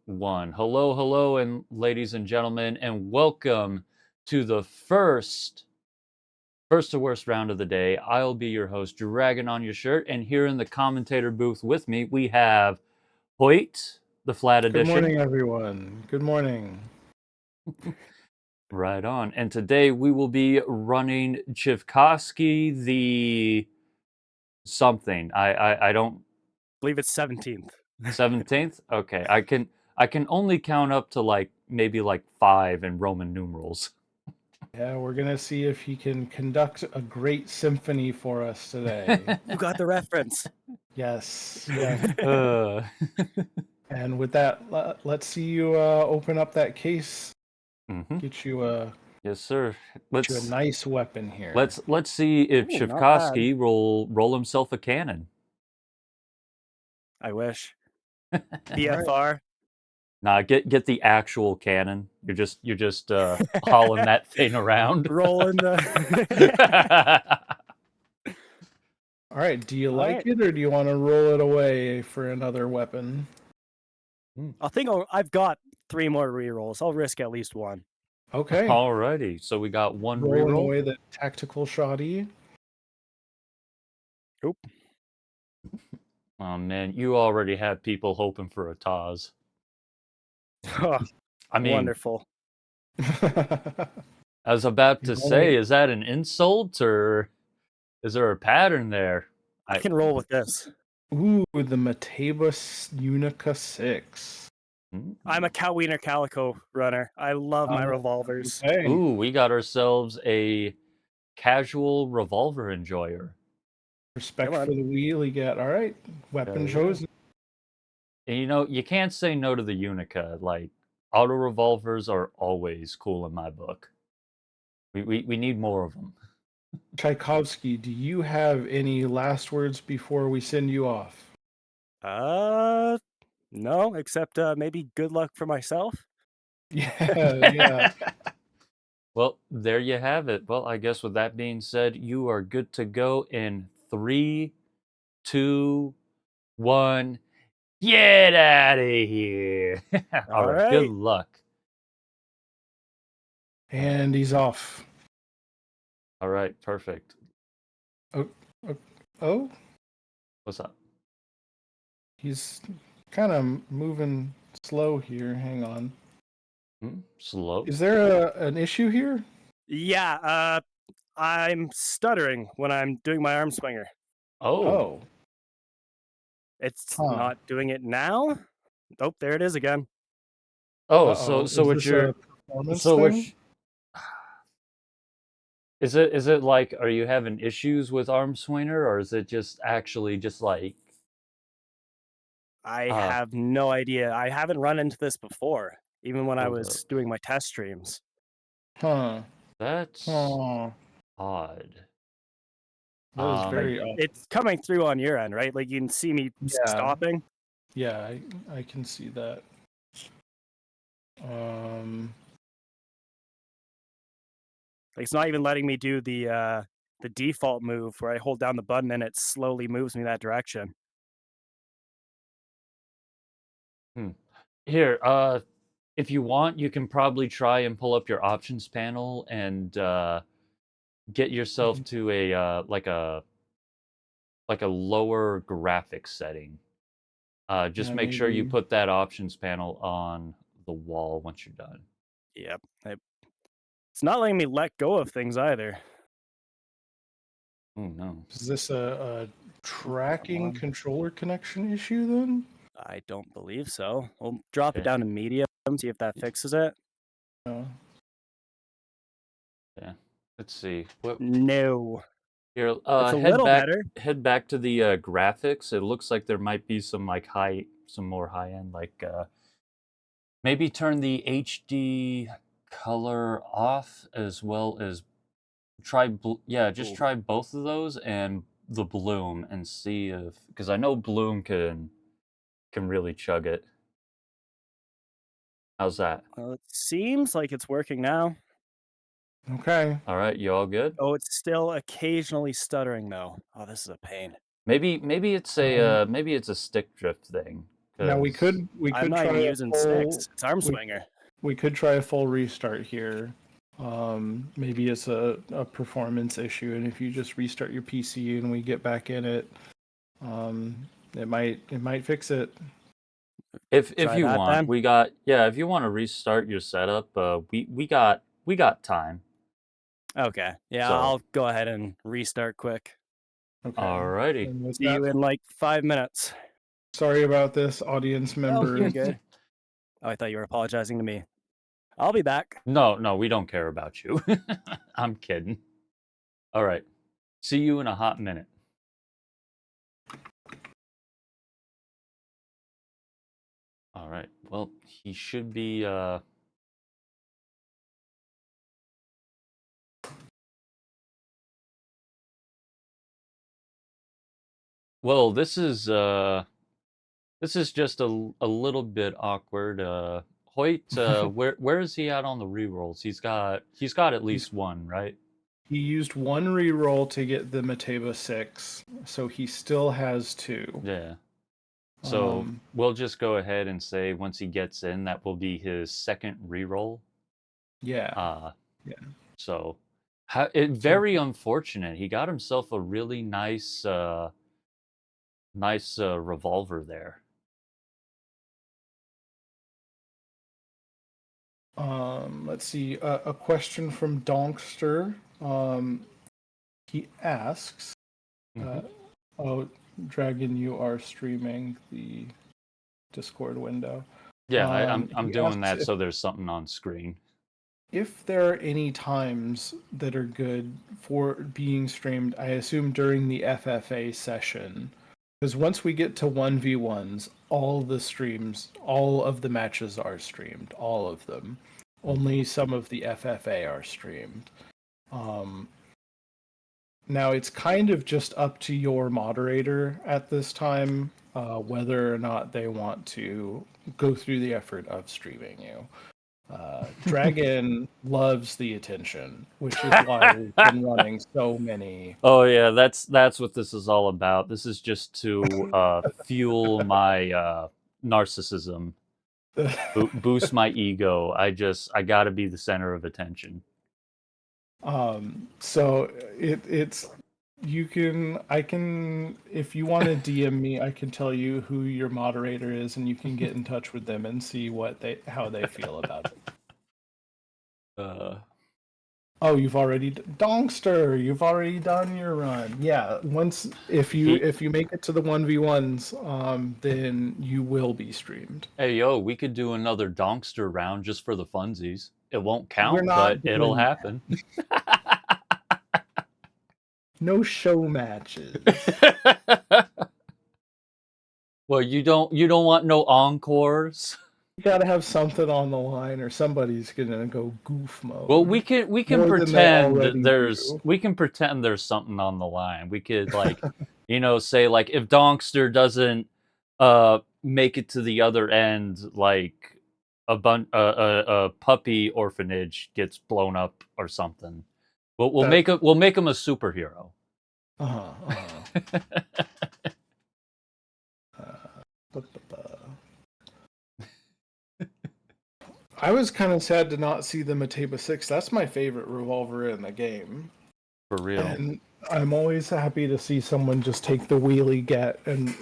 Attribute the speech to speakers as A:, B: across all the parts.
A: 1. Hello, hello, and ladies and gentlemen, and welcome to the first to worst round of the day. I'll be your host, Dragon on your shirt, and here in the commentator booth with me, we have Hoyt, the flat
B: Good
A: edition.
B: morning, everyone. Good morning.
A: Right on. And today we will be running Tchaikovsky the something. I don't
C: believe it's 17th.
A: 17th? Okay. I can only count up to maybe 5 in Roman numerals.
B: Yeah, we're gonna see if he can conduct a great symphony for us today.
C: You got the reference.
B: Yes, yes.
A: Uh,
B: And with that, let's see you open up that case.
A: mhm.
B: Get you a
A: Yes, sir.
B: nice weapon here.
A: Let's see if
C: Ooh, not
A: Tchaikovsky will roll himself a cannon.
C: I wish. BFR.
A: Nah, get the actual cannon. You're just hauling that thing around.
C: Rolling the.
B: All right. Do you
C: All
B: like
C: right.
B: it, or do you want to roll it away for another weapon?
C: I've got 3 more rerolls. I'll risk at least one.
B: Okay.
A: Alrighty, so we got one
B: Rolling
A: reroll.
B: away the tactical shoddy.
C: Oop.
A: Oh man, you already have people hoping for a Taz. I mean,
C: Wonderful.
A: I was about to say, is that an insult or is there a pattern there?
C: I can roll with this.
B: Ooh, the Metabus Unica 6.
C: I'm a cow wiener calico runner. I love my revolvers.
B: Okay.
A: Ooh, we got ourselves a casual revolver enjoyer.
B: Respect for the wheel you get. All right. Weapon chosen.
A: And you can't say no to the Unica. Like, auto revolvers are always cool in my book. We need more of them.
B: Tchaikovsky, do you have any last words before we send you off?
C: No, except maybe good luck for myself.
B: Yeah.
A: Well, there you have it. Well, I guess with that being said, you are good to go in 3, 2, 1. Get out of here. All right. Good luck.
B: And he's off.
A: All right. Perfect.
B: Oh?
A: What's up?
B: He's kind of moving slow here. Hang on.
A: Slow?
B: Is there an issue here?
C: Yeah, I'm stuttering when I'm doing my arm swinger.
A: Oh.
C: It's not doing it now? Oh, there it is again.
A: Oh, so it's your
B: performance thing?
A: Is it like, are you having issues with arm swinger, or is it just actually just like
C: I have no idea. I haven't run into this before, even when I was doing my test streams.
B: Huh.
A: That's odd.
B: That is very odd.
C: It's coming through on your end, right? Like you can see me stopping.
B: Yeah, I can see that.
C: It's not even letting me do the default move where I hold down the button and it slowly moves me that direction.
A: Here, if you want, you can probably try and pull up your options panel and get yourself to a like a lower graphics setting. Just make sure you put that options panel on the wall once you're done.
C: Yep. It's not letting me let go of things either.
A: Oh no.
B: Is this a tracking controller connection issue then?
C: I don't believe so. We'll drop it down to medium, see if that fixes it.
A: Yeah. Let's see.
C: No.
A: Here,
C: it's a little better.
A: Head back to the graphics. It looks like there might be some some more high end, maybe turn the HD color off as well as try try both of those and the bloom and see if, because I know bloom can really chug it. How's that?
C: Well, it seems like it's working now.
B: Okay.
A: All right, you all good?
C: Oh, it's still occasionally stuttering though. Oh, this is a pain.
A: Maybe it's a stick drift thing,
B: Now we
A: 'cause
B: could
C: I'm not
B: try
C: even
B: a
C: using
B: full
C: sticks. It's arm
B: we,
C: swinger.
B: we could try a full restart here. Maybe it's a performance issue, and if you just restart your PC and we get back in it, it might fix it.
A: if
C: Try
A: you
C: that
A: want,
C: then.
A: we got if you want to restart your setup, we got time.
C: Okay. Yeah,
A: So
C: I'll go ahead and restart quick.
B: Okay.
A: alrighty.
B: And with
C: See you
B: that,
C: in like 5 minutes.
B: sorry about this, audience
C: Oh,
B: members.
C: you're good. Oh, I thought you were apologizing to me. I'll be back.
A: No, we don't care about you. I'm kidding. All right. See you in a hot minute. All right. Well, he should be well, this is just a little bit awkward. Hoyt, where is he at on the rerolls? He's got at least one, right?
B: He used one reroll to get the Mateba 6, so he still has 2.
A: Yeah. So
B: Um,
A: we'll just go ahead and say once he gets in, that will be his second reroll.
B: yeah. Yeah.
A: So very unfortunate. He got himself a really nice revolver there.
B: Let's see. A question from Donkster. He asks,
A: Mhm.
B: "Oh, Dragon, you are streaming the Discord window."
A: Yeah, I'm
B: He
A: doing
B: asks
A: that so there's something on screen.
B: if there are any times that are good for being streamed. I assume during the FFA session, because once we get to 1v1s, all the streams, all of the matches are streamed, all of them. Only some of the FFA are streamed. Now it's kind of just up to your moderator at this time whether or not they want to go through the effort of streaming you. Dragon loves the attention, which is why we've been running so many.
A: Oh yeah, that's what this is all about. This is just to fuel my narcissism, boost my ego. I got to be the center of attention.
B: So it's I can if you want to DM me, I can tell you who your moderator is, and you can get in touch with them and see how they feel about it. Oh, you've already Donkster, you've already done your run. Yeah, if you make it to the 1v1s, then you will be streamed.
A: Hey yo, we could do another Donkster round just for the funsies. It won't
B: We're
A: count,
B: not
A: but it'll
B: doing
A: happen.
B: no show matches.
A: Well, you don't want no encores.
B: You gotta have something on the line, or somebody's gonna go goof mode.
A: Well, we can
B: More
A: pretend
B: than they already do.
A: pretend there's something on the line. We could like, say like if Donkster doesn't make it to the other end, like a puppy orphanage gets blown up or something. We'll make him a superhero.
B: I was kind of sad to not see the Mateba 6. That's my favorite revolver in the game.
A: For real.
B: And I'm always happy to see someone just take the wheelie get and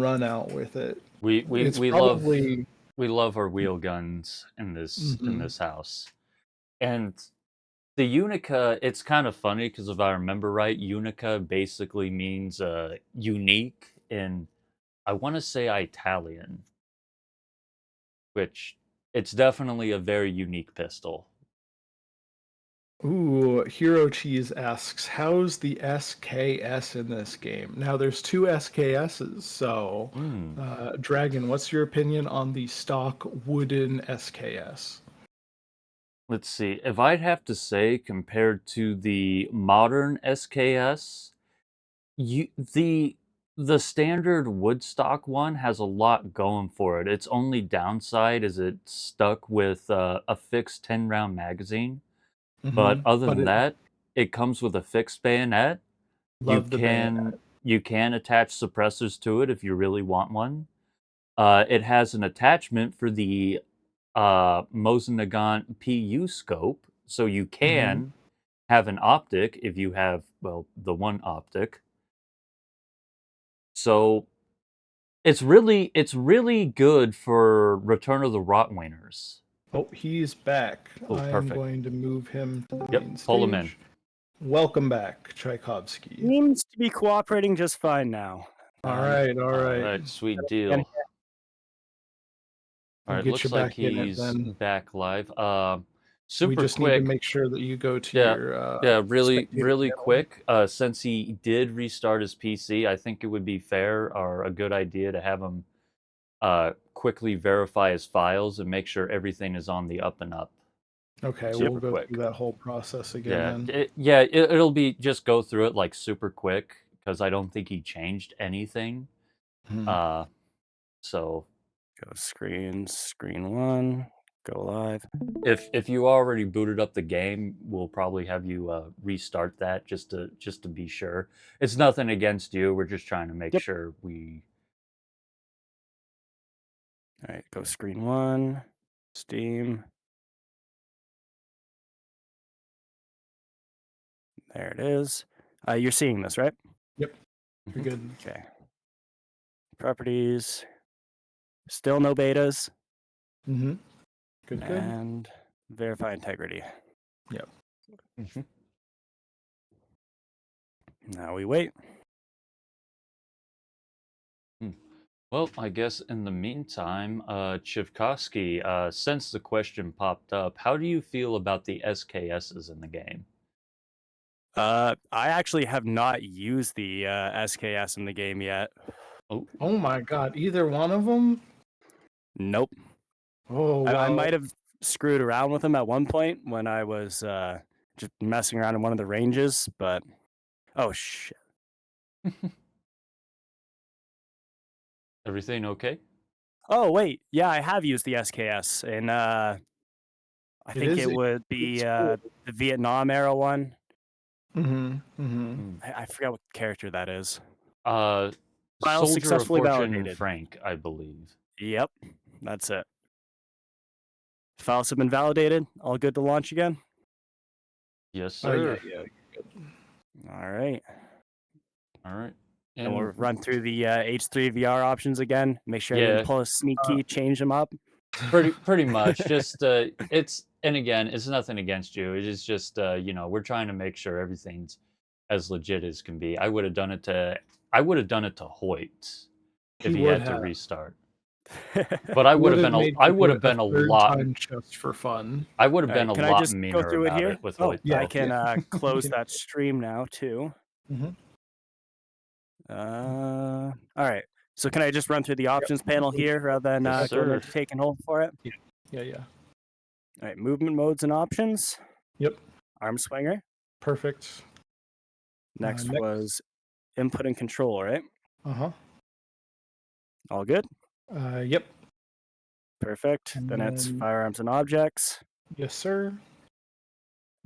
B: run out with it.
A: We love our wheel guns in this house. And the Unica, it's kind of funny because if I remember right, Unica basically means unique in, I want to say Italian, which it's definitely a very unique pistol.
B: Ooh, Hero Cheese asks, how's the SKS in this game? Now, there's 2 SKSs, so Dragon, what's your opinion on the stock wooden SKS?
A: Let's see. If I'd have to say, compared to the modern SKS, the standard Woodstock one has a lot going for it. Its only downside is it's stuck with a fixed 10-round magazine. But other than that, it comes with a fixed bayonet.
B: Love the bayonet.
A: You can attach suppressors to it if you really want one. It has an attachment for the Mosin-Nagant PU scope, so you can have an optic if you have, well, the one optic. So it's really good for Return of the Rotwainers.
B: Oh, he's back.
A: Oh,
B: I am
A: perfect.
B: going to move him to the
A: Yep,
B: main
A: pull him in.
B: stage. Welcome back, Tchaikovsky.
C: Seems to be cooperating just fine now.
B: All right, all
A: All
B: right.
A: right, sweet
C: And
A: deal.
C: again,
A: All
B: We'll
A: right,
B: get
A: looks
B: you
A: like
B: back in it
A: he's
B: then.
A: back live.
B: We
A: Super
B: just need to
A: quick.
B: make sure that you go to
A: Yeah,
B: your
A: yeah, really,
B: spectator
A: really
B: panel.
A: quick. Since he did restart his PC, I think it would be fair or a good idea to have him quickly verify his files and make sure everything is on the up and up.
B: Okay,
A: Super
B: we'll go
A: quick.
B: through that whole process again then.
A: It'll be just go through it like super quick because I don't think he changed anything.
B: Hmm.
A: So
C: go screen 1, go live.
A: if you already booted up the game, we'll probably have you restart that just to be sure. It's nothing against you. We're just trying to make
C: Yep.
A: sure we.
C: All right, go screen 1, Steam. There it is. You're seeing this, right?
B: Yep, you're good.
C: Okay. Properties. Still no betas.
B: Mm-hmm. Good, good.
C: And verify integrity.
B: Yep.
A: Mhm.
C: Now we wait.
A: Well, I guess in the meantime, Chivkovsky, since the question popped up, how do you feel about the SKSs in the game?
C: I actually have not used the SKS in the game yet.
B: Oh my god, either one of them?
C: Nope.
B: Oh, wow.
C: I might have screwed around with them at one point when I was just messing around in one of the ranges, but oh shit.
A: Everything okay?
C: Oh wait, yeah, I have used the SKS, and I think
B: is
C: it would be the Vietnam era one.
B: Mm-hmm. Mm-hmm.
C: I forgot what character that is.
A: Uh,
C: File
A: Soldier of
C: successfully
A: Fortune
C: validated.
A: Frank, I believe.
C: Yep, that's it. Files have been validated. All good to launch again.
A: Yes,
B: Oh,
A: sir.
B: yeah.
C: All right.
A: All right.
C: And we'll run through the H3 VR options again. Make sure I
A: Yeah.
C: didn't pull a sneak key, change them up.
A: Pretty much. Just it's and again, it's nothing against you. It is just we're trying to make sure everything's as legit as can be. I would have done it to Hoyt if he
B: would
A: had to
B: have.
A: restart. But I would have been a lot.
B: Time just for fun.
A: I would have been
C: Can
A: a
C: I
A: lot
C: just go
A: meaner
C: through it
A: about
C: here?
A: it with
C: Oh,
A: Hoyt.
C: I
A: though.
C: can close
B: can-
C: that stream now too.
B: Mhm.
C: All right. So can I just run through the options panel here rather than
A: Yes,
C: going
A: sir.
C: into taking hold for it?
B: Yeah.
C: All right, movement modes and options.
B: Yep.
C: Arm swinger.
B: Perfect.
C: Next
B: next.
C: was input and control, right?
B: Uh-huh.
C: All good?
B: Yep.
C: Perfect.
B: And
C: Then it's
B: then-
C: firearms and objects.
B: Yes, sir.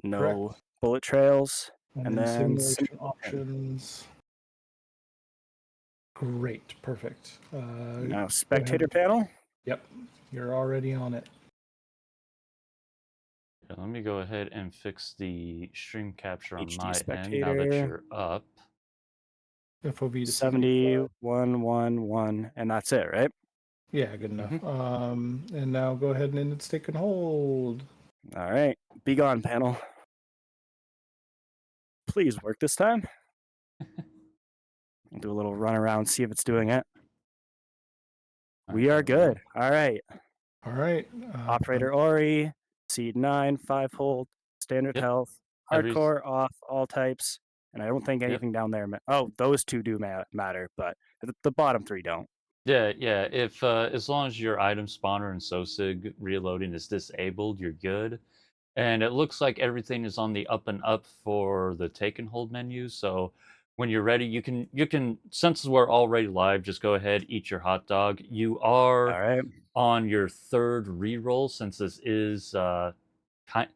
C: No
B: Correct.
C: bullet trails.
B: And then simulation options. Great. Perfect.
C: Now spectator panel.
B: Yep. You're already on it.
A: Yeah, let me go ahead and fix the stream capture on
C: HD
A: my end now that
C: spectator.
A: you're up.
B: FOV to
C: 7111, and that's it, right?
B: Yeah, good enough. And now go ahead and it's taken hold.
C: All right. Be gone, panel. Please work this time. Do a little run around, see if it's doing it. We are good. All right.
B: All right.
C: Operator Ori, seed 9, 5 hold, standard
A: Yep.
C: health, hardcore, off, all types. And I don't think anything down there. Those two do matter, but the bottom three don't.
A: Yeah. If as long as your item spawner and SOSIG reloading is disabled, you're good. And it looks like everything is on the up and up for the take and hold menu. So when you're ready, you can since we're already live, just go ahead, eat your hot dog. You are
C: All right.
A: on your third reroll since this is kind.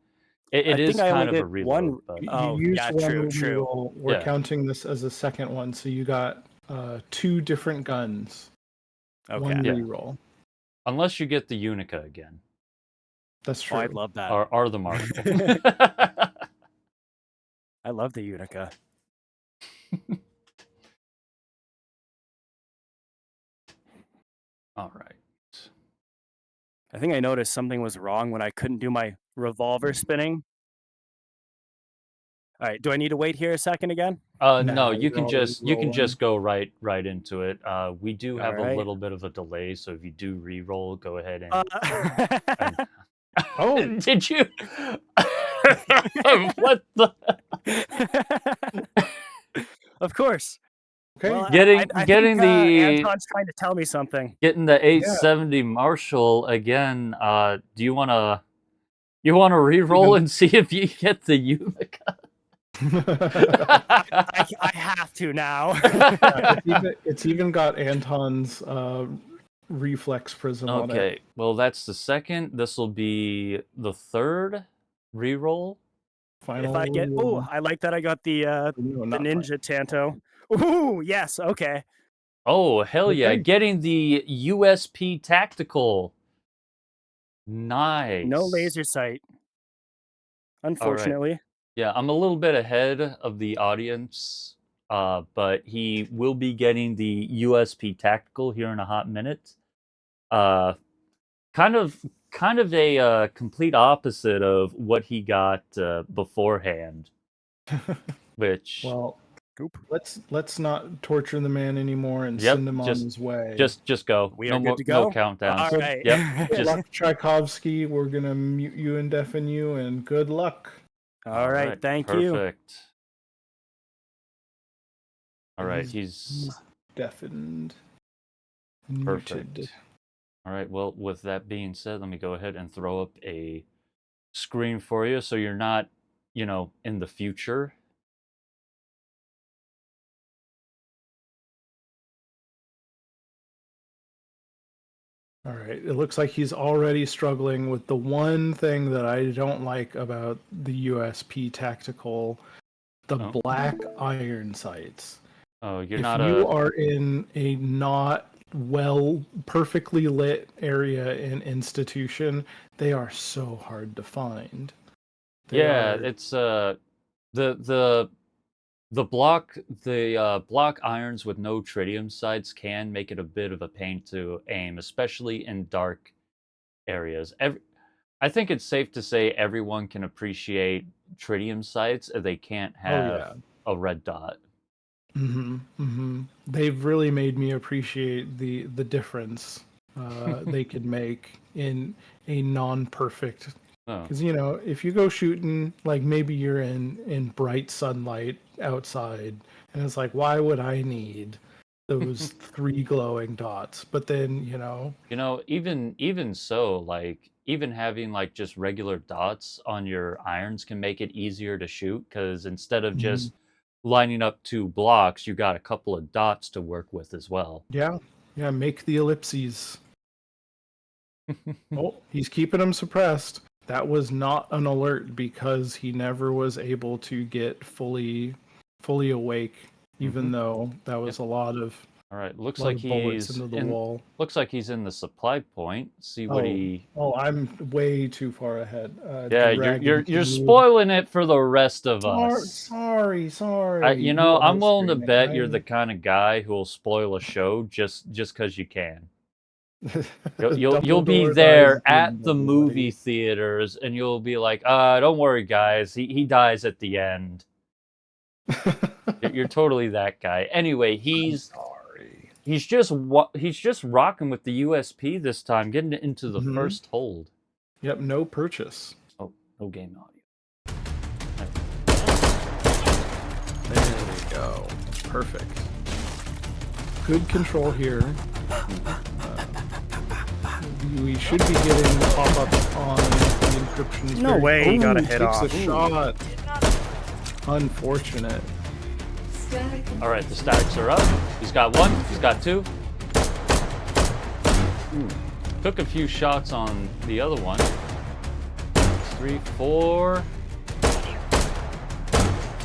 A: It
C: I
A: is
C: think I
A: kind
C: only
A: of a
C: did
A: reload,
C: one.
A: but
C: Oh,
B: you used
C: yeah,
B: one
C: true.
B: reroll. We're
A: Yeah.
B: counting this as a second one, so you got 2 different guns.
C: Okay.
B: One
A: Yeah.
B: reroll.
A: Unless you get the Unica again.
B: That's
C: Oh,
B: true.
C: I'd love that.
A: Or the Marshall.
C: I love the Unica.
A: All right.
C: I think I noticed something was wrong when I couldn't do my revolver spinning. All right, do I need to wait here a second again?
A: No,
B: Nah,
A: you
B: you're
A: can
B: already
A: just go right into it. We do have a
C: Alright.
A: little bit of a delay, so if you do re-roll, go ahead and.
C: Uh,
B: Oh,
A: Did you? What the?
C: of course.
B: okay.
C: Well,
A: Getting
C: I
A: getting
C: think,
A: the
C: Anton's trying to tell me something.
A: getting the 870 Marshall again. Do you wanna re-roll and see if you get the Unica?
C: I have to now.
B: It's even got Anton's reflex prism on it.
A: Okay, well that's the second. This will be the third re-roll.
B: Final
C: If I get,
B: reroll.
C: oh, I like that I got the
B: No,
C: the
B: not
C: Ninja Tanto. Ooh, yes, okay.
A: Oh hell yeah!
B: Okay.
A: Getting the USP Tactical. Nice.
C: No laser sight. Unfortunately.
A: Yeah, I'm a little bit ahead of the audience, but he will be getting the USP Tactical here in a hot minute. Kind of a complete opposite of what he got beforehand. Which
B: Well,
C: Oop.
B: let's not torture the man anymore and
A: Yep,
B: send him on
A: just-
B: his way.
A: just go.
C: We
A: No
C: are good
A: more
C: to go?
A: no countdowns.
C: All right.
A: Yep.
B: Good
A: Just
B: luck, Tchaikovsky. We're gonna mute you and deafen you, and good luck.
C: All right, thank you.
A: Perfect. All right,
B: He's
A: he's
B: deafened.
A: perfect.
B: Muted.
A: All right, well, with that being said, let me go ahead and throw up a screen for you so you're not, in the future.
B: All right. It looks like he's already struggling with the one thing that I don't like about the USP Tactical, the
A: Oh.
B: black iron sights.
A: Oh, you're
B: If
A: not
B: you are in a not perfectly lit area in institution, they are so hard to find. They
A: Yeah,
B: are-
A: it's the block irons with no tritium sights can make it a bit of a pain to aim, especially in dark areas. I think it's safe to say everyone can appreciate tritium sights if they can't have a red dot.
B: They've really made me appreciate the difference they can make in a non-perfect.
A: Oh.
B: Because if you go shooting, like maybe you're in bright sunlight outside, and it's like, why would I need those 3 glowing dots? But then
A: Even so, like even having like just regular dots on your irons can make it easier to shoot, because instead of just lining up 2 blocks, you got a couple of dots to work with as well.
B: yeah, make the ellipses. Oh, he's keeping them suppressed. That was not an alert because he never was able to get fully awake, even though that was a lot of
A: All right, looks
B: lot
A: like
B: of bullets
A: he's
B: into the wall.
A: Looks like he's in the supply point. See what he.
B: Oh, I'm way too far ahead.
A: Yeah, you're spoiling it for the rest of us.
B: Sorry.
A: I'm willing to
B: Streaming.
A: bet you're the kind of guy who will spoil a show just because you can. You'll be
B: Dumbledore
A: there
B: dies
A: at
B: in
A: the
B: buddy.
A: movie theaters, and you'll be like, don't worry, guys. He dies at the end. You're totally that guy. Anyway, he's just rocking with the USP this time, getting it into the first hold.
B: Yep, no purchase.
A: Oh, no game audio.
B: There we go. Perfect. Good control here. We should be getting the pop-up on the encryption.
C: No way he got a
B: He
C: hit
B: takes
C: off.
B: a shot. Unfortunate.
A: All right, the stacks are up. He's got 1. He's got 2. Took a few shots on the other one. 3, 4,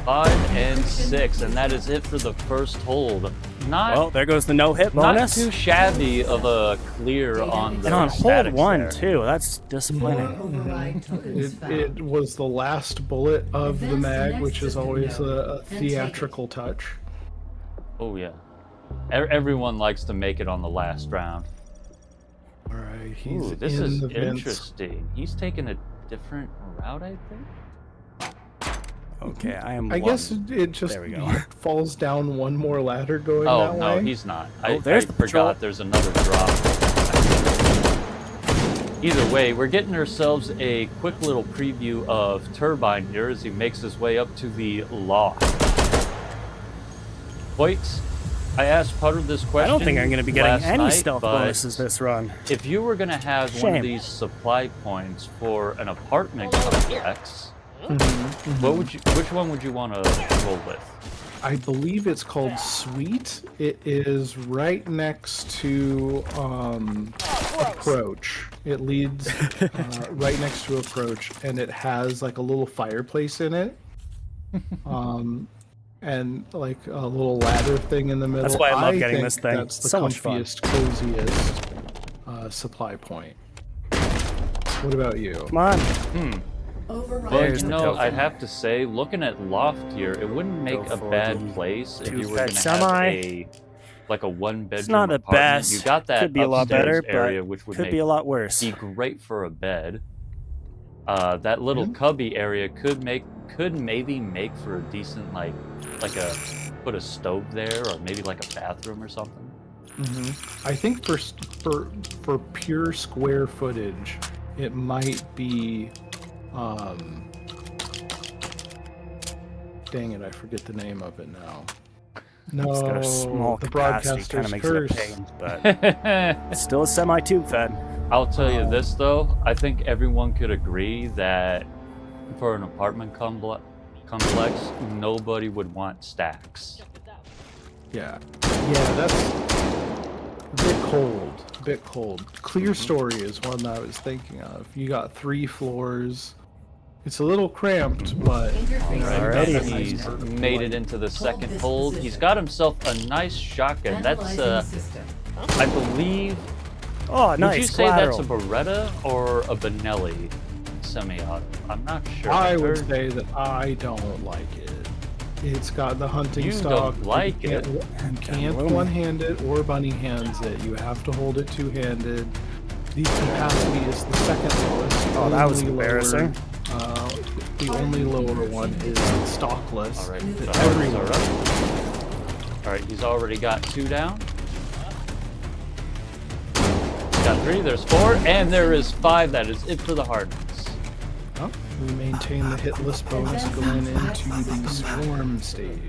A: 5, and 6, and that is it for the first hold. not
C: Well, there goes the no-hit
A: not
C: bonus.
A: too shabby of a clear on the
C: And on hold
A: statics
C: 1,
A: there.
C: too. That's disappointing.
D: Override tokens found.
B: It was the last bullet of the
D: Advance to
B: mag,
D: next
B: which is
D: system
B: always
D: node
B: a
D: and take
B: theatrical touch.
A: Oh yeah, everyone likes to make it on the last round.
B: All right, he's
A: Ooh, this
B: in
A: is
B: the vents.
A: interesting. He's taking a different route, I think.
C: Okay, I am
B: I guess it just
C: There we go.
B: falls down one more ladder going
A: Oh
B: that
A: no,
B: way.
A: he's not.
C: Oh,
A: I
C: there's the patrol.
A: forgot there's another drop. Either way, we're getting ourselves a quick little preview of Turbine here as he makes his way up to the loft. Hoyt, I asked Putter this question.
C: I don't think I'm going to be getting
A: last
C: any
A: night,
C: stealth
A: but
C: bonuses this run.
A: If you were going to have one of
C: Shame.
A: these supply points for an apartment complex,
B: Mm-hmm.
A: what would you? Which one would you want to roll with?
B: I believe it's called Suite. It is right next to Approach. It leads right next to Approach, and it has like a little fireplace in it, and like a little ladder thing in the middle.
C: That's why I love getting
B: think
C: this thing.
B: That's the
C: So much fun.
B: comfiest, coziest supply point. What about you?
C: Come on.
D: Override
A: Well,
C: There's
A: you
C: the
A: know,
C: token.
A: I'd have to say, looking at Loft here, it wouldn't make
C: Go
A: a
C: for
A: bad
C: the
A: place if you were
C: two-bed
A: going to have
C: semi.
A: like a one-bedroom
C: not the
A: apartment.
C: best.
A: You got that
C: Could be a lot
A: upstairs
C: better, but
A: area, which would
C: Could
A: make
C: be a lot worse.
A: be great for a bed. That little cubby area could maybe make for a decent like a put a stove there or maybe like a bathroom or something.
B: I think for pure square footage, it might be. Dang it! I forget the name of it now. No,
C: It's got a small
B: the
C: capacity, kind
B: broadcaster's
C: of makes
B: curse.
C: it a pain, but it's still a semi-tube fed.
A: I'll tell you this though, I think everyone could agree that for an apartment complex, nobody would want stacks.
B: Yeah, that's a bit cold. A bit cold. Clear Story is one that I was thinking of. You got 3 floors. It's a little cramped, but you know,
C: Alrighty.
B: that's a nice
A: He's
B: vertical
A: made
B: light.
A: it into the second
D: this
A: hold.
D: position.
A: He's got himself a nice shotgun. That's
D: Analyzing system.
A: I believe.
C: Oh, nice.
A: Would you say
C: collateral.
A: that's a Beretta or a Benelli semi-auto? I'm not sure.
B: I
A: I've
B: would
A: heard-
B: say that I don't like it. It's got the hunting
A: You
B: stock.
A: don't like it?
B: You can't
C: Aluminum.
B: one-hand it or bunny hands it. You have to hold it two-handed. The capacity is the second lowest.
C: Oh, that was
B: Only
C: embarrassing.
B: The only lower one is stockless.
A: All right,
B: that
A: the
B: everyone-
A: hardens are up. All right, he's already got 2 down. Got 3. There's 4, and there is 5. That is it for the hardens.
B: Oh, we maintain the hitless bonus going into the swarm stage.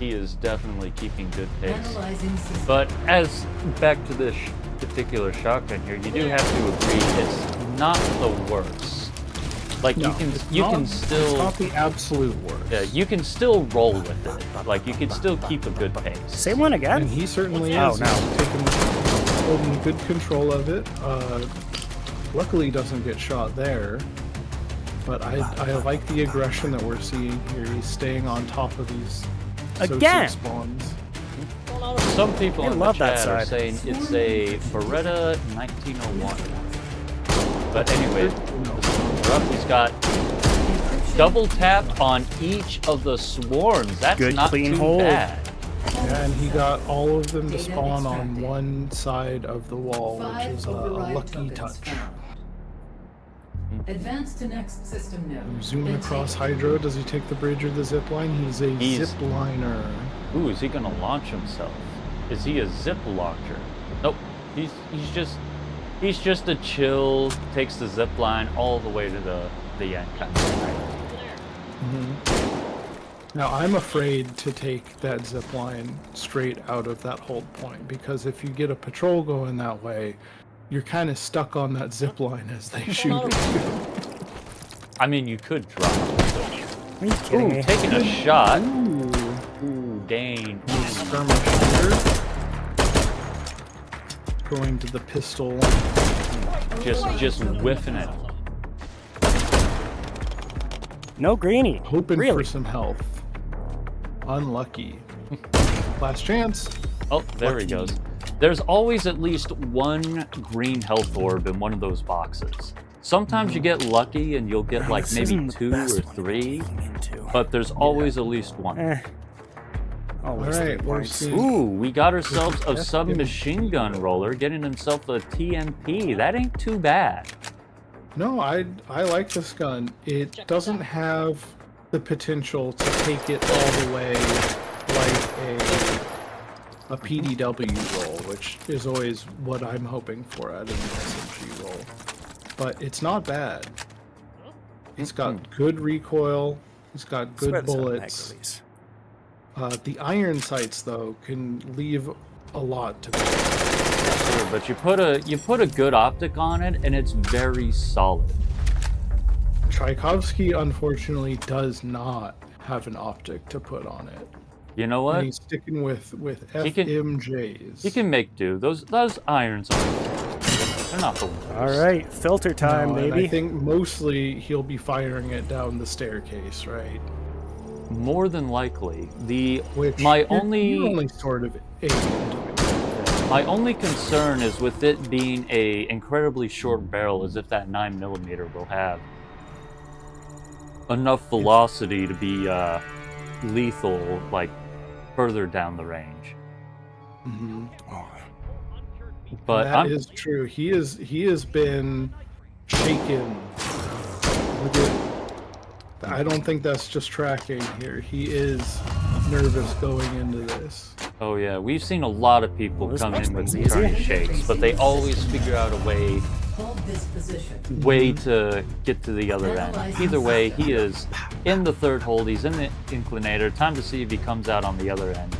A: He is definitely keeping good pace.
D: Analyzing system.
A: But as back to this particular shotgun here, you do have to agree it's not the worst. Like
B: No,
A: you can
B: it's
A: still
B: It's not the absolute worst.
A: yeah, you can still roll with it. Like you can still keep a good pace.
C: Same one
B: And
C: again?
B: he certainly
C: Oh,
B: is.
C: no.
B: He's holding good control of it. Luckily, he doesn't get shot there. But I like the aggression that we're seeing here. He's staying on top of these
C: Again?
B: associate spawns.
A: Some people
C: I
A: in the
C: love that
A: chat are
C: side.
A: saying it's a Beretta 1901. But anyway, he's got double tap on each of the swarms. That's
C: Good,
A: not
C: clean
A: too
C: hold.
A: bad.
B: And he got all of them to
D: Data
B: spawn on
D: extracted.
B: one side of the wall, which
D: 5
B: is a
D: override
B: lucky
D: tokens
B: touch.
D: found. Advance to next system node.
B: Zooming
D: and
B: across
D: take-
B: Hydro, does he take the bridge or the zip line? He's a
A: He's-
B: zip liner.
A: Ooh, is he gonna launch himself? Is he a zip launcher? Nope. He's just a chill, takes the zip line all the way to the end kind of thing.
B: Now, I'm afraid to take that zip line straight out of that hold point because if you get a patrol going that way, you're kind of stuck on that zip line as they shoot at you.
A: I mean, you could drop.
C: Are you kidding me?
A: Taking a shot. Ooh, gain.
B: Skirmish here. Going to the pistol.
A: Just whiffing it.
C: No greenie.
B: Hoping
C: Really?
B: for some health. Unlucky. Last chance.
A: Oh, there he goes. There's always at least one green health orb in one of those boxes. Sometimes you get lucky and you'll get like
C: This
A: maybe
C: isn't the
A: 2
C: best
A: or
C: one
A: 3,
C: into.
A: but there's always at least one.
C: Always
B: All right,
C: 3
B: we're
C: points.
B: seeing-
A: Ooh, we got ourselves a
B: That's
A: submachine gun roller, getting himself a TMP. That ain't too bad.
B: No, I like this gun. It doesn't have the potential to take it all the way like a PDW roll, which is always what I'm hoping for out of an SMG roll. But it's not bad. It's got good recoil. It's got good
C: Spread this out,
B: bullets.
C: mag release.
B: The iron sights, though, can leave a lot to be.
A: Sure, but you put a good optic on it, and it's very solid.
B: Tchaikovsky, unfortunately, does not have an optic to put on it.
A: You know
B: And
A: what?
B: he's sticking with
A: He can-
B: FMJs.
A: You can make do. Those irons they're not the worst.
C: All right, filter time,
B: No, and
C: baby.
B: I think mostly he'll be firing it down the staircase, right?
A: More than likely,
B: Which
A: my
B: you're
A: only
B: only sort of able to do.
A: my only concern is with it being a incredibly short barrel, as if that 9mm will have enough velocity to be lethal, like further down the range.
B: Mhm.
A: But
B: That is true. He has been shaken. Look at, I don't think that's just tracking here. He is nervous going into this.
A: oh yeah, we've seen a lot of people
C: Well, this
A: come in with
C: one's easy.
A: turning shakes, but they always figure out a way
D: Hold this position.
A: to get to the other end. Either way, he is in the third hold, he's in the inclinator. Time to see if he comes out on the other end.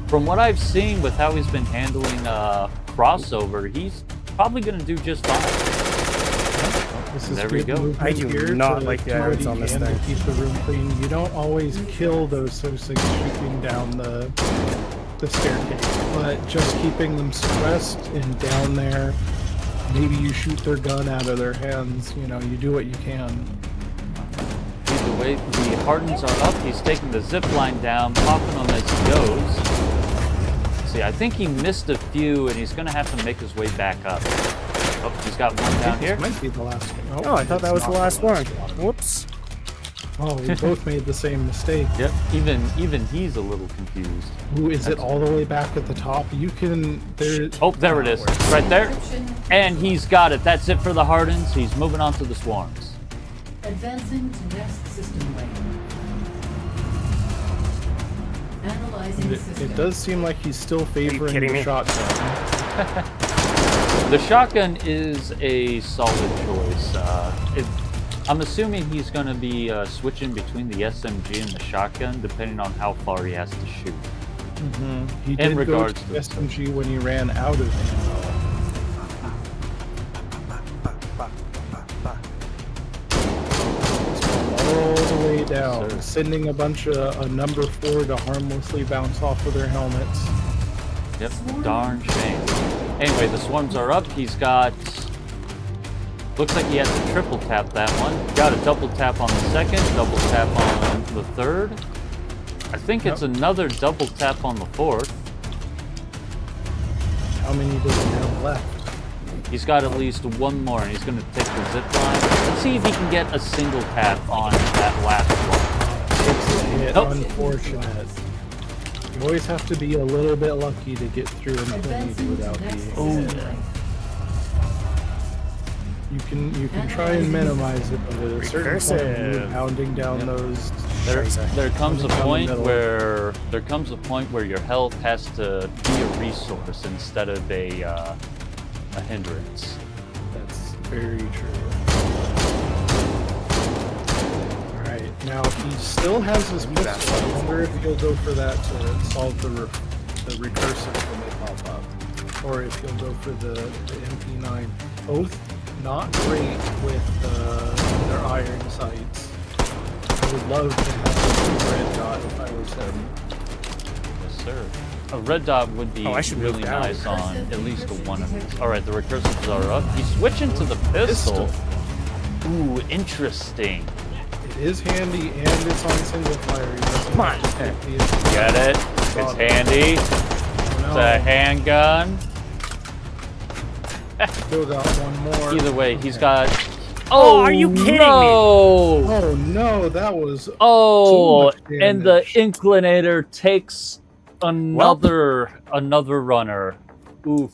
A: From what I've seen with how he's been handling crossover, he's probably going to do just fine.
B: This is
A: There we
B: good
A: go.
B: movement
C: I do
B: here
C: not
B: to
C: like the
B: do what
C: irons
B: he
C: on this
B: can to
C: thing.
B: Keep the room clean. You don't always kill those Sosigs shooting down the staircase, but just keeping them suppressed and down there. Maybe you shoot their gun out of their hands. You know, you do what you can.
A: Either way, the hardens are up. He's taking the zip line down, popping them as he goes. See, I think he missed a few, and he's going to have to make his way back up. Oh, he's got one down here.
B: This might be the last one.
C: Oh, I thought that was
B: it's
C: the
B: not
C: last one. Whoops.
B: Oh, we both made the same mistake.
A: Yep, even he's a little confused.
B: Ooh, is it all the way back at the top? You can. There.
A: Oh, there it is, right there. And he's got it. That's it for the hardens. He's moving on to the swarms.
D: Advancing to next system lane. Analyzing system.
B: It does seem like he's still favoring
C: kidding
B: the
C: me?
B: shotgun.
A: The shotgun is a solid choice. I'm assuming he's going to be switching between the SMG and the shotgun, depending on how far he has to shoot.
B: He
A: In
B: did go
A: regards
B: to
A: to-
B: SMG when he ran out of ammo. All the way down,
A: Sir.
B: sending a bunch of a number 4 to harmlessly bounce off of their helmets.
A: Yep, darn shame. Anyway, the swarms are up. He's got... Looks like he had to triple tap that one. Got a double tap on the second, double tap on the third. I think it's another double tap on the fourth.
B: How many does he have left?
A: He's got at least one more, and he's going to take the zip line. Let's see if he can get a single tap on that last one.
B: It's a hit,
A: Oh.
B: unfortunate. You always have to be a little bit lucky to get through Infinity
D: Advancing
B: without
D: to next
B: being
D: system
B: hit.
D: lane.
B: You can try and minimize it, but at a certain point, when you're
C: Recursive.
B: pounding down those.
A: There comes a
B: Down the
A: point
B: middle.
A: where your health has to be a resource instead of a hindrance.
B: That's very true. Alright, now he still has his pistol. I wonder if he'll go for that to solve the recursive when they pop up. Or if he'll go for the MP9. Both not great with their iron sights. I would love to have a red dot if I was him.
A: Yes, sir. A red dot would be
C: Oh, I should move
A: really
C: down.
A: nice on at least one of these. Alright, the recursives are up. He's switching to the pistol. Ooh, interesting.
B: It is handy and it's on single fire. He doesn't
C: Come on.
B: have to stick the-
A: Get it? It's handy. It's a handgun.
B: Still got one more.
A: Either way, he's
B: Okay.
A: got.
C: Oh, are you kidding me?
A: no!
B: Oh no, that was so
A: Oh,
B: much
A: and the
B: damage.
A: inclinator takes another runner. Oof!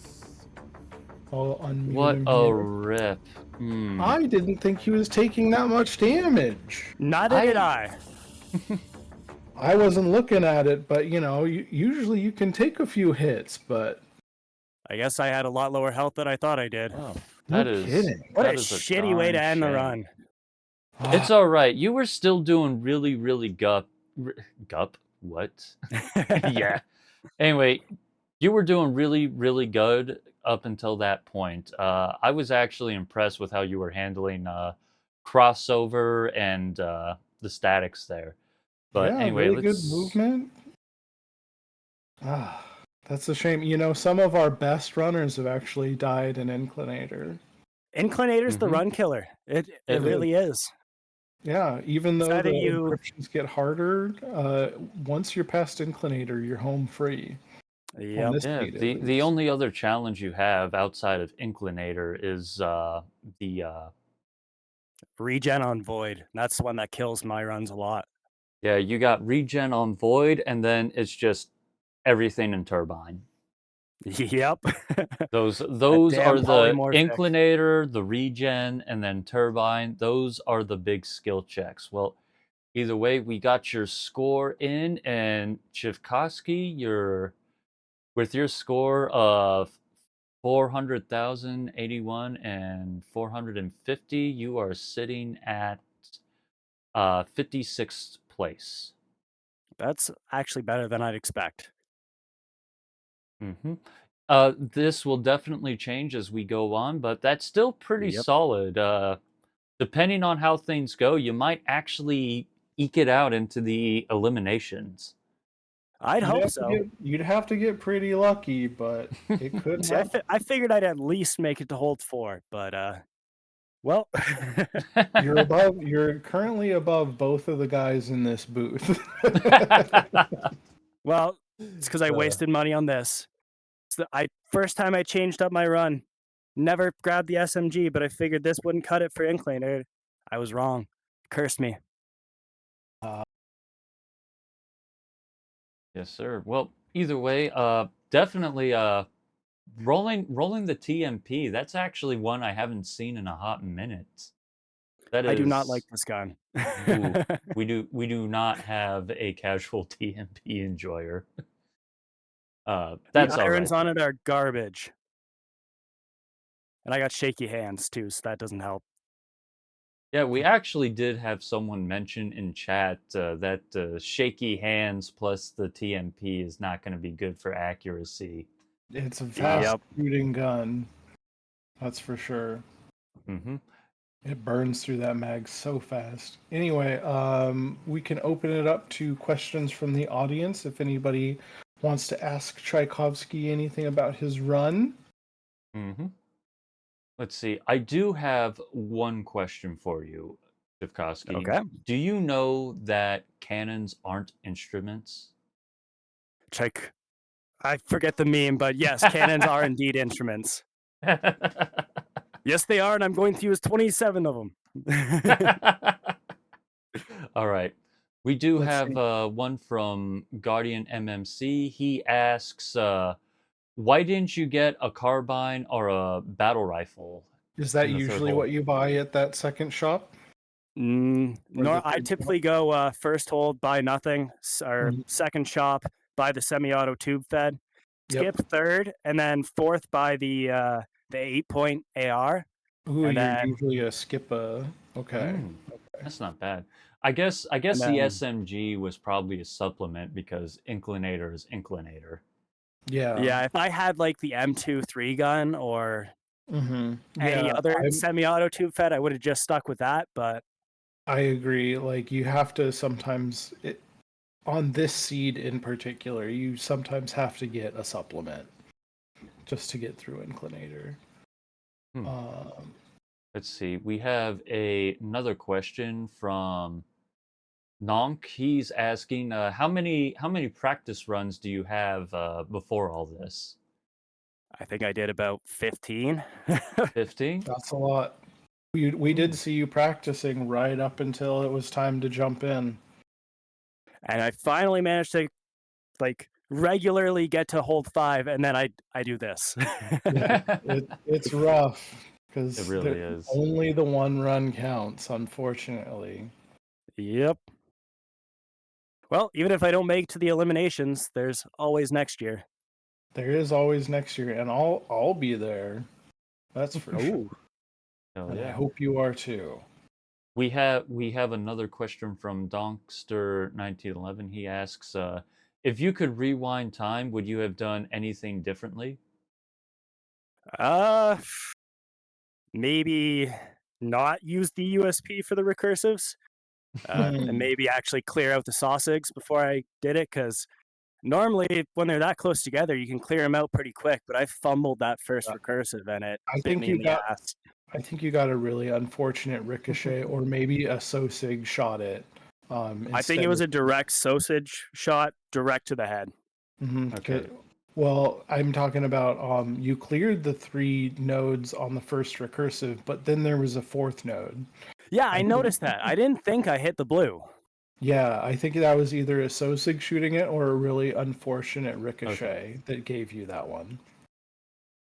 B: I'll unmute
A: What
B: him
A: a
B: here.
A: rip! Hmm.
B: I didn't think he was taking that much damage.
C: Neither did I.
B: I wasn't looking at it, but you know, usually you can take a few hits, but
C: I guess I had a lot lower health than I thought I did.
A: Oh,
B: no
A: that is
B: kidding.
C: What
A: that
C: a
A: is
C: shitty way to
A: darn
C: end the
A: shame.
C: run.
A: It's all right. You were still doing really, really gup. What? Yeah. Anyway, you were doing really, really good up until that point. I was actually impressed with how you were handling crossover and the statics there. But
B: Yeah,
A: anyway,
B: really good
A: let's.
B: movement. Ah, that's a shame. You know, some of our best runners have actually died in Inclinator.
C: Inclinator's the
A: Mhm.
C: run killer. It
A: It
C: really is.
B: Yeah, even
C: It's
B: though
C: either
B: the
C: you-
B: encryptions get harder, once you're past Inclinator, you're home free. On
C: Yep.
B: this
A: Yeah,
B: speed, at
A: the
B: least.
A: only other challenge you have outside of Inclinator is the
C: Regen on Void. That's the one that kills my runs a lot.
A: yeah, you got regen on Void, and then it's just everything in Turbine.
C: Yep.
A: Those
C: damn
A: are the
C: polymorphic.
A: Inclinator, the regen, and then Turbine. Those are the big skill checks. Well, either way, we got your score in, and Chivkowski, you're with your score of 400,081 and 450, you are sitting at 56th place.
C: That's actually better than I'd expect.
A: Mm-hmm. This will definitely change as we go on, but that's still pretty
C: Yep.
A: solid. Depending on how things go, you might actually eke it out into the eliminations.
C: I'd hope so.
B: You'd have to get pretty lucky, but it could
C: See,
B: happen.
C: I figured I'd at least make it to hold 4, but well,
B: You're currently above both of the guys in this booth.
C: well, it's because I wasted money on this. So first time I changed up my run, never grabbed the SMG, but I figured this wouldn't cut it for Inclinator. I was wrong. Cursed me.
A: Yes, sir. Well, either way, definitely rolling the TMP. That's actually one I haven't seen in a hot minute. That is.
C: I do not like this gun.
A: Ooh, we do not have a casual TMP enjoyer. That's
C: the
A: all
C: irons
A: right.
C: on it are garbage. And I got shaky hands too, so that doesn't help.
A: Yeah, we actually did have someone mention in chat that shaky hands plus the TMP is not going to be good for accuracy.
B: It's a fast
C: Yep.
B: shooting gun. That's for sure.
A: Mm-hmm.
B: It burns through that mag so fast. Anyway, we can open it up to questions from the audience if anybody wants to ask Tchaikovsky anything about his run.
A: Mm-hmm. Let's see. I do have one question for you, Chivkowsky.
C: Okay.
A: Do you know that cannons aren't instruments?
C: Check. I forget the meme, but yes, cannons are indeed instruments. Yes, they are, and I'm going to use 27 of them.
A: All right. We do
B: Let's
A: have
B: see.
A: one from Guardian MMC. He asks, why didn't you get a carbine or a battle rifle?
B: Is that
A: in the third
B: usually
A: hole?
B: what you buy at that second shop?
C: No,
B: the
C: I
B: third
C: typically go first hold, buy nothing, or
B: Mhm.
C: second shop, buy the semi-auto tube fed,
B: Yep.
C: skip third, and then fourth buy the 8-point AR.
B: Ooh,
C: And
B: you're
C: then-
B: usually a skipper. Okay.
A: That's not bad. I guess the
C: then-
A: SMG was probably a supplement because Inclinator is Inclinator.
B: Yeah.
C: Yeah, if I had like the M2 gun or
B: Mm-hmm.
C: any
B: Yeah,
C: other semi-auto tube fed, I would have just stuck with that. But
B: I agree. Like you have to sometimes on this seed in particular, you sometimes have to get a supplement just to get through Inclinator.
A: Hmm. Let's see. We have another question from Nonk, he's asking, how many practice runs do you have before all this?
C: I think I did about 15.
A: 15?
B: That's a lot. We did see you practicing right up until it was time to jump in.
C: And I finally managed to like regularly get to hold 5, and then I do this.
B: It's rough because
A: It really is.
B: only the one run counts, unfortunately.
C: Yep. Well, even if I don't make it to the eliminations, there's always next year.
B: There is always next year, and I'll be there. That's for sure.
C: Ooh.
A: Oh,
B: And I
A: yeah.
B: hope you are too.
A: We have another question from Donkster1911. He asks, if you could rewind time, would you have done anything differently?
C: Maybe not use the USP for the recursives, and maybe actually clear out the saucigs before I did it, because normally when they're that close together, you can clear them out pretty quick, but I fumbled that first recursive and it bit me in the ass.
B: I think you got a really unfortunate ricochet, or maybe a Sosig shot it.
C: I think it was a direct sausage shot, direct to the head.
A: Okay.
B: Well, I'm talking about you cleared the 3 nodes on the first recursive, but then there was a 4th node.
C: Yeah, I noticed that. I didn't think I hit the blue.
B: Yeah, I think that was either a Sosig shooting it or a really unfortunate ricochet that gave you that one.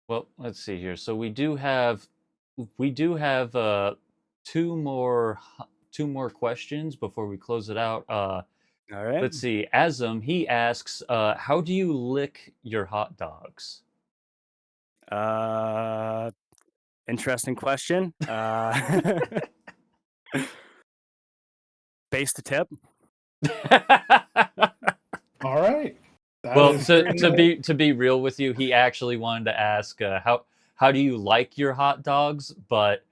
A: Well, let's see here. So we do have 2 more questions before we close it out.
C: All right.
A: Let's see. Azam, he asks, how do you lick your hot dogs?
C: Interesting question. Base to tip.
B: All right.
A: Well, to be real with you, he actually wanted to ask, how do you like your hot dogs? But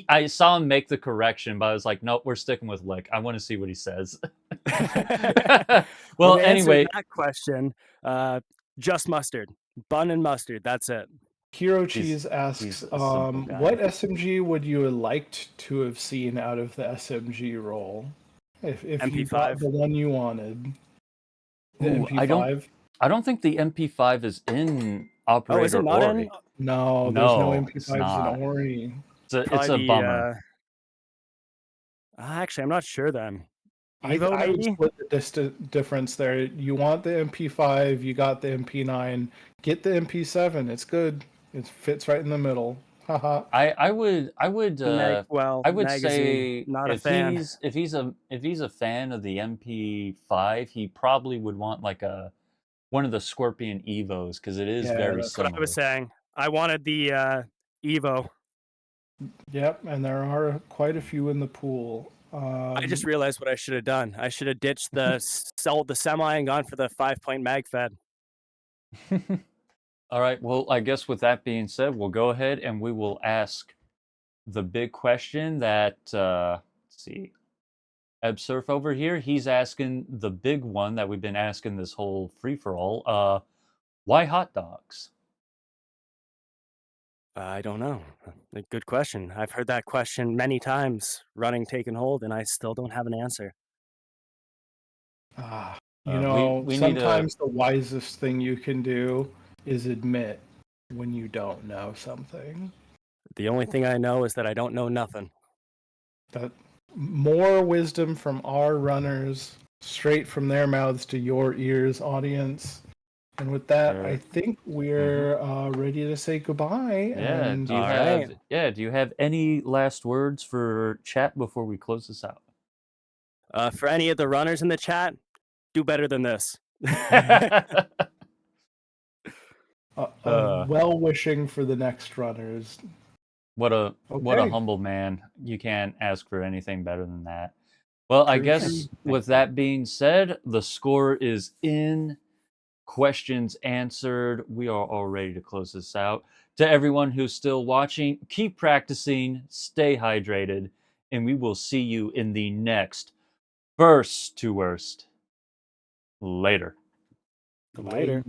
A: I saw him make the correction, but I was like, nope, we're sticking with lick. I want to see what he says. Well, anyway,
C: that question, just mustard, bun and mustard. That's it.
B: Hero Cheese asks, what SMG would you have liked to have seen out of the SMG role? If you got the one you wanted. The MP5?
A: I don't think the MP5 is in Operator
C: is it not
A: Ori.
C: in?
B: No, there's no MP5s in Ori.
A: It's a bummer.
C: Actually, I'm not sure then.
B: Evo, I would split the difference there. You want the MP5, you got the MP9. Get the MP7. It's good. It fits right in the middle. Haha.
A: I would say
C: not a fan.
A: If he's a fan of the MP5, he probably would want like one of the Scorpion Evos, because it is very
C: that's
A: similar.
C: what I was saying. I wanted the Evo.
B: Yep, and there are quite a few in the pool.
C: I just realized what I should have done. I should have ditched sold the semi and gone for the 5-point mag fed.
A: All right. Well, I guess with that being said, we'll go ahead and we will ask the big question that, let's see, Ebsurf over here, he's asking the big one that we've been asking this whole free-for-all. Why hot dogs?
C: I don't know. A good question. I've heard that question many times, running, taken hold, and I still don't have an answer.
B: Sometimes the wisest thing you can do is admit when you don't know something.
C: The only thing I know is that I don't know nothing.
B: That more wisdom from our runners, straight from their mouths to your ears, audience. And with that, I think we're ready to say goodbye.
A: Yeah.
B: And
A: do you have any last words for chat before we close this out?
C: For any of the runners in the chat, do better than this.
B: Well wishing for the next runners.
A: What a humble man. You can't ask for anything better than that. Well, I guess with that being said, the score is in. Questions answered. We are all ready to close this out. To everyone who's still watching, keep practicing, stay hydrated, and we will see you in the next First to Worst. Later.
C: Later.